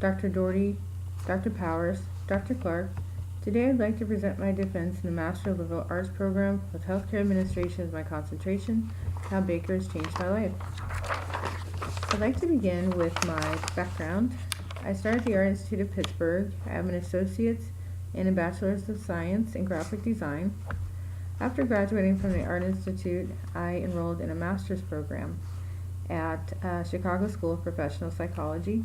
Dr. Doherty, Dr. Powers, Dr. Clark. Today I'd like to present my defense in the Master of Liberal Arts program with Healthcare Administration as my concentration, how Baker has changed my life. I'd like to begin with my background. I started the Art Institute of Pittsburgh. I have an associate's and a bachelor's of science in graphic design. After graduating from the Art Institute, I enrolled in a master's program at Chicago School of Professional Psychology.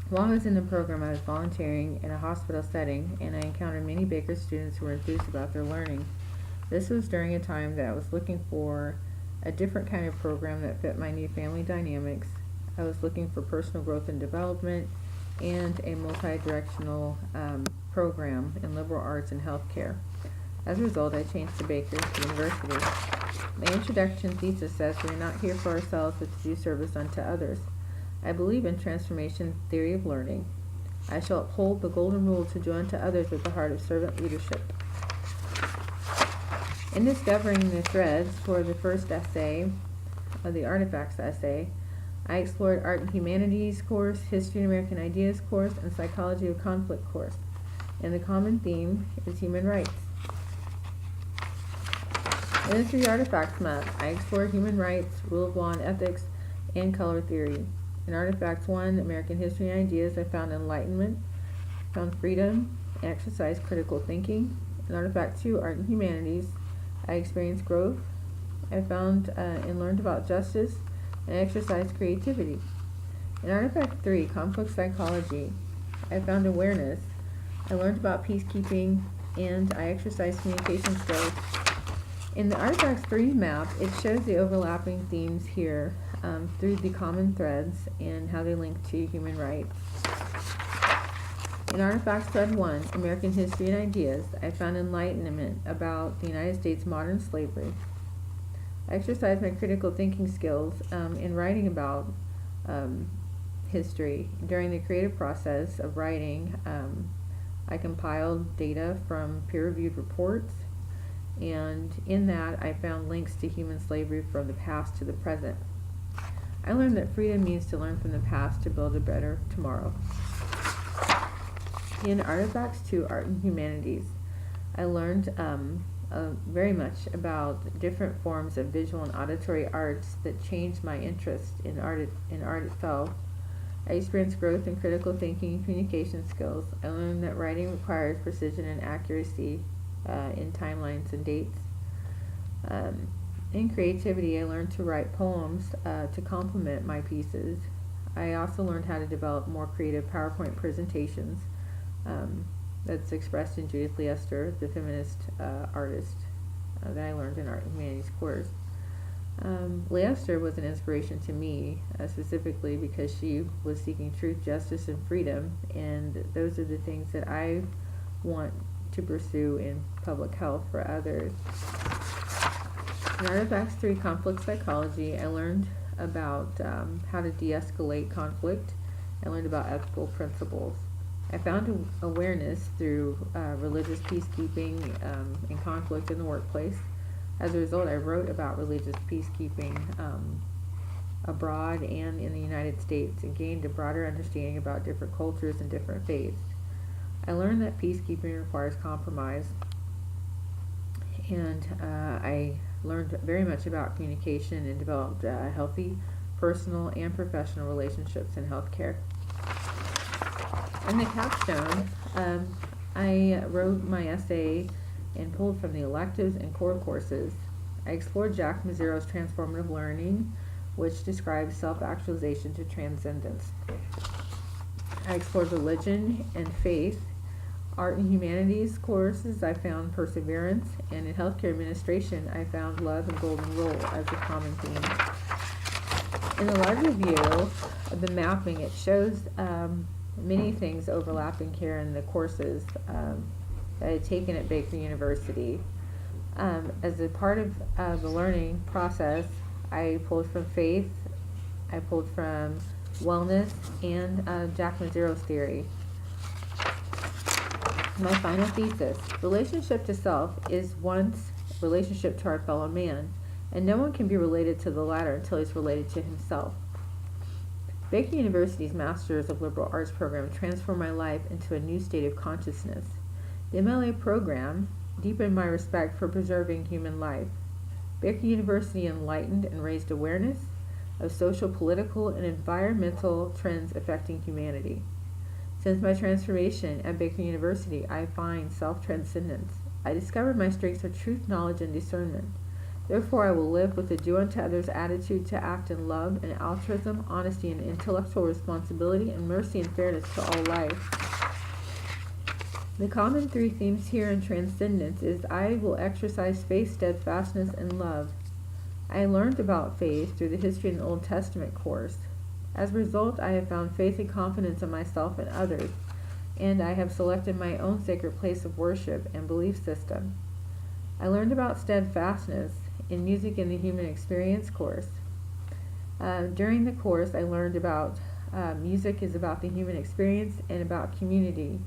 While I was in the program, I was volunteering in a hospital setting, and I encountered many Baker students who were enthused about their learning. This was during a time that I was looking for a different kind of program that fit my new family dynamics. I was looking for personal growth and development and a multi-directional program in liberal arts and healthcare. As a result, I changed to Baker University. My introduction thesis says we are not here for ourselves but to do service unto others. I believe in transformation theory of learning. I shall uphold the golden rule to do unto others with the heart of servant leadership. In discovering the threads for the first essay, the artifacts essay, I explored Art and Humanities course, History and American Ideas course, and Psychology of Conflict course. And the common theme is human rights. In the 3 artifacts map, I explored human rights, rule of law and ethics, and color theory. In Artifacts 1, American History and Ideas, I found enlightenment, found freedom, and exercised critical thinking. In Artifact 2, Art and Humanities, I experienced growth. I found and learned about justice and exercised creativity. In Artifact 3, Conflict Psychology, I found awareness. I learned about peacekeeping, and I exercised communication skills. In the Artifacts 3 map, it shows the overlapping themes here through the common threads and how they link to human rights. In Artifacts Thread 1, American History and Ideas, I found enlightenment about the United States modern slavery. I exercised my critical thinking skills in writing about history. During the creative process of writing, I compiled data from peer-reviewed reports, and in that I found links to human slavery from the past to the present. I learned that freedom means to learn from the past to build a better tomorrow. In Artifacts 2, Art and Humanities, I learned very much about different forms of visual and auditory arts that changed my interest in art itself. I experienced growth in critical thinking and communication skills. I learned that writing requires precision and accuracy in timelines and dates. In creativity, I learned to write poems to complement my pieces. I also learned how to develop more creative PowerPoint presentations that's expressed in Judith Leicester, the feminist artist that I learned in Art and Humanities course. Leicester was an inspiration to me, specifically because she was seeking truth, justice, and freedom, and those are the things that I want to pursue in public health for others. In Artifacts 3, Conflict Psychology, I learned about how to de-escalate conflict. I learned about ethical principles. I found awareness through religious peacekeeping and conflict in the workplace. As a result, I wrote about religious peacekeeping abroad and in the United States and gained a broader understanding about different cultures and different faiths. I learned that peacekeeping requires compromise, and I learned very much about communication and developed healthy personal and professional relationships in healthcare. In the capstone, I wrote my essay and pulled from the electives and core courses. I explored Jack Mazzero's Transformative Learning, which describes self-actualization to transcendence. I explored religion and faith. Art and Humanities courses, I found perseverance, and in Healthcare Administration, I found love and golden rule as a common theme. In the larger view of the mapping, it shows many things overlapping here in the courses that I had taken at Baker University. As a part of the learning process, I pulled from faith, I pulled from wellness, and Jack Mazzero's theory. My final thesis: relationship to self is one's relationship to our fellow man, and no one can be related to the latter until he's related to himself. Baker University's Masters of Liberal Arts program transformed my life into a new state of consciousness. The MLA program deepened my respect for preserving human life. Baker University enlightened and raised awareness of social, political, and environmental trends affecting humanity. Since my transformation at Baker University, I find self-transcendence. I discovered my strengths of truth, knowledge, and discernment. Therefore, I will live with a do unto others attitude to act in love and altruism, honesty and intellectual responsibility, and mercy and fairness to all life. The common three themes here in transcendence is I will exercise faith, steadfastness, and love. I learned about faith through the History in the Old Testament course. As a result, I have found faith and confidence in myself and others, and I have selected my own sacred place of worship and belief system. I learned about steadfastness in Music in the Human Experience course. During the course, I learned about music is about the human experience and about community.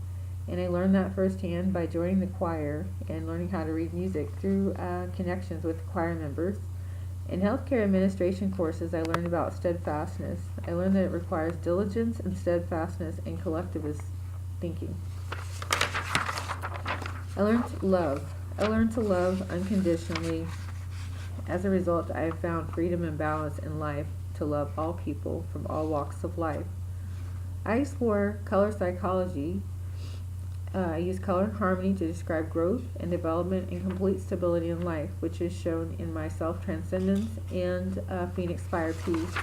And I learned that firsthand by joining the choir and learning how to read music through connections with choir members. In healthcare administration courses, I learned about steadfastness. I learned that it requires diligence and steadfastness and collectivist thinking. I learned love. I learned to love unconditionally. As a result, I have found freedom and balance in life to love all people from all walks of life. I explore color psychology. I use color and harmony to describe growth and development and complete stability in life, which is shown in my self-transcendence and Phoenix Fire Peace.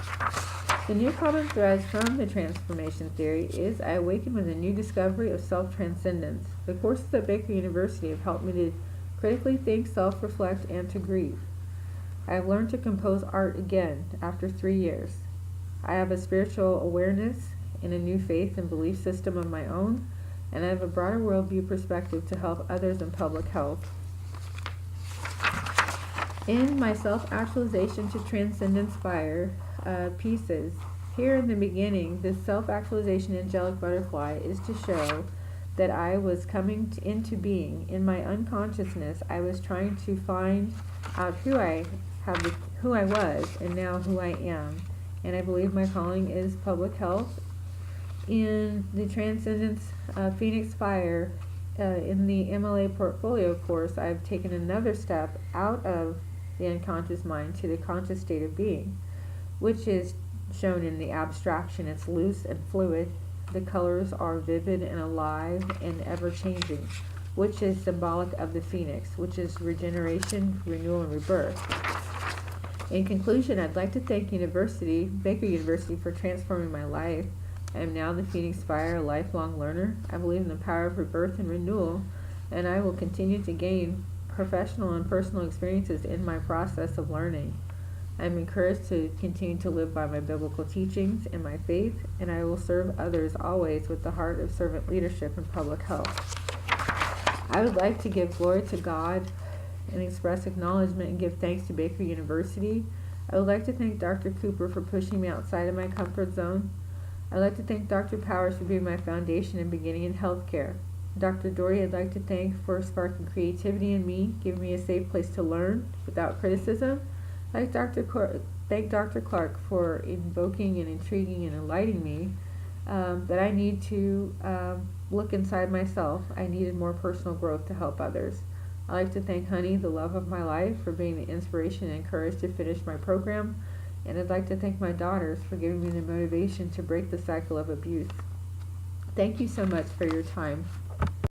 The new common threads from the transformation theory is I awaken with a new discovery of self-transcendence. The courses at Baker University have helped me to critically think, self-reflect, and to grieve. I have learned to compose art again after 3 years. I have a spiritual awareness and a new faith and belief system of my own, and I have a broader worldview perspective to help others in public health. In my self-actualization to transcendence fire pieces, here in the beginning, this self-actualization angelic butterfly is to show that I was coming into being. In my unconsciousness, I was trying to find out who I was, and now who I am. And I believe my calling is public health. In the Transcendence Phoenix Fire, in the MLA portfolio course, I've taken another step out of the unconscious mind to the conscious state of being, which is shown in the abstraction. It's loose and fluid. The colors are vivid and alive and ever-changing, which is symbolic of the phoenix, which is regeneration, renewal, and rebirth. In conclusion, I'd like to thank Baker University, for transforming my life. I am now the Phoenix Fire, a lifelong learner. I believe in the power of rebirth and renewal, and I will continue to gain professional and personal experiences in my process of learning. I am encouraged to continue to live by my biblical teachings and my faith, and I will serve others always with the heart of servant leadership and public health. I would like to give glory to God and express acknowledgement and give thanks to Baker University. I would like to thank Dr. Cooper for pushing me outside of my comfort zone. I'd like to thank Dr. Powers for being my foundation and beginning in healthcare. Dr. Doherty, I'd like to thank for sparking creativity in me, giving me a safe place to learn without criticism. I'd like thank Dr. Clark for invoking and intriguing and enlightening me that I need to look inside myself. I needed more personal growth to help others. I'd like to thank Honey, the love of my life, for being the inspiration and courage to finish my program. And I'd like to thank my daughters for giving me the motivation to break the cycle of abuse. Thank you so much for your time.